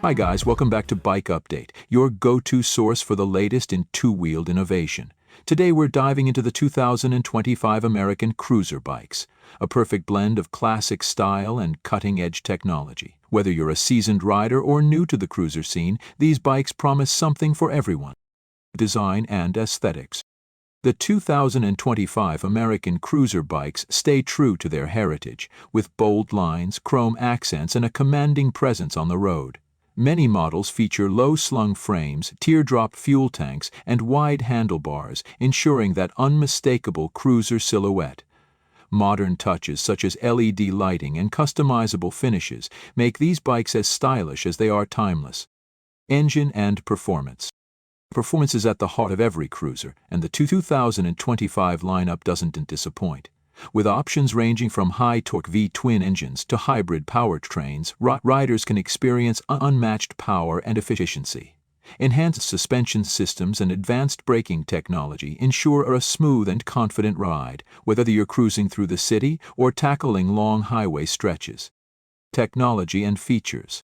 Hi guys, welcome back to Bike Update, your go-to source for the latest in two-wheeled innovation. Today we're diving into the 2025 American cruiser bikes, a perfect blend of classic style and cutting-edge technology. Whether you're a seasoned rider or new to the cruiser scene, these bikes promise something for everyone. Design and aesthetics. The 2025 American cruiser bikes stay true to their heritage, with bold lines, chrome accents, and a commanding presence on the road. Many models feature low-slung frames, teardrop fuel tanks, and wide handlebars, ensuring that unmistakable cruiser silhouette. Modern touches such as LED lighting and customizable finishes make these bikes as stylish as they are timeless. Engine and performance. Performance is at the heart of every cruiser, and the 2025 lineup doesn't disappoint. With options ranging from high-torque V-twin engines to hybrid powertrains, riders can experience unmatched power and efficiency. Enhanced suspension systems and advanced braking technology ensure a smooth and confident ride, whether you're cruising through the city or tackling long highway stretches. Technology and features.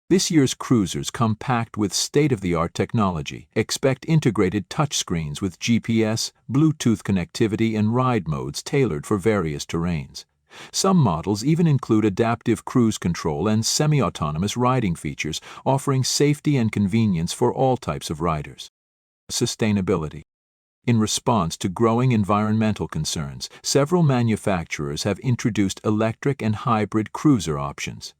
This year's cruisers come packed with state-of-the-art technology. Expect integrated touchscreens with GPS, Bluetooth connectivity, and ride modes tailored for various terrains. Some models even include adaptive cruise control and semi-autonomous riding features, offering safety and convenience for all types of riders. Sustainability. In response to growing environmental concerns, several manufacturers have introduced electric and hybrid cruiser options.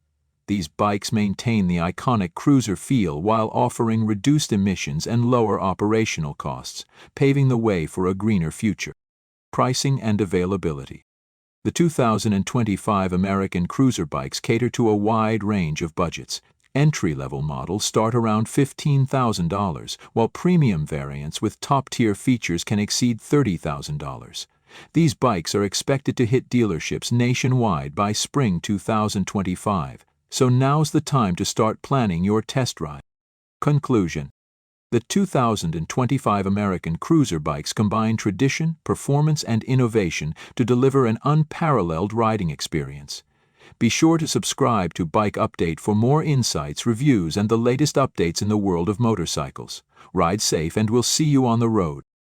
These bikes maintain the iconic cruiser feel while offering reduced emissions and lower operational costs, paving the way for a greener future. Pricing and availability. The 2025 American cruiser bikes cater to a wide range of budgets. Entry-level models start around $15,000, while premium variants with top-tier features can exceed $30,000. These bikes are expected to hit dealerships nationwide by spring 2025. So now's the time to start planning your test ride. Conclusion. The 2025 American cruiser bikes combine tradition, performance, and innovation to deliver an unparalleled riding experience. Be sure to subscribe to Bike Update for more insights, reviews, and the latest updates in the world of motorcycles. Ride safe, and we'll see you on the road.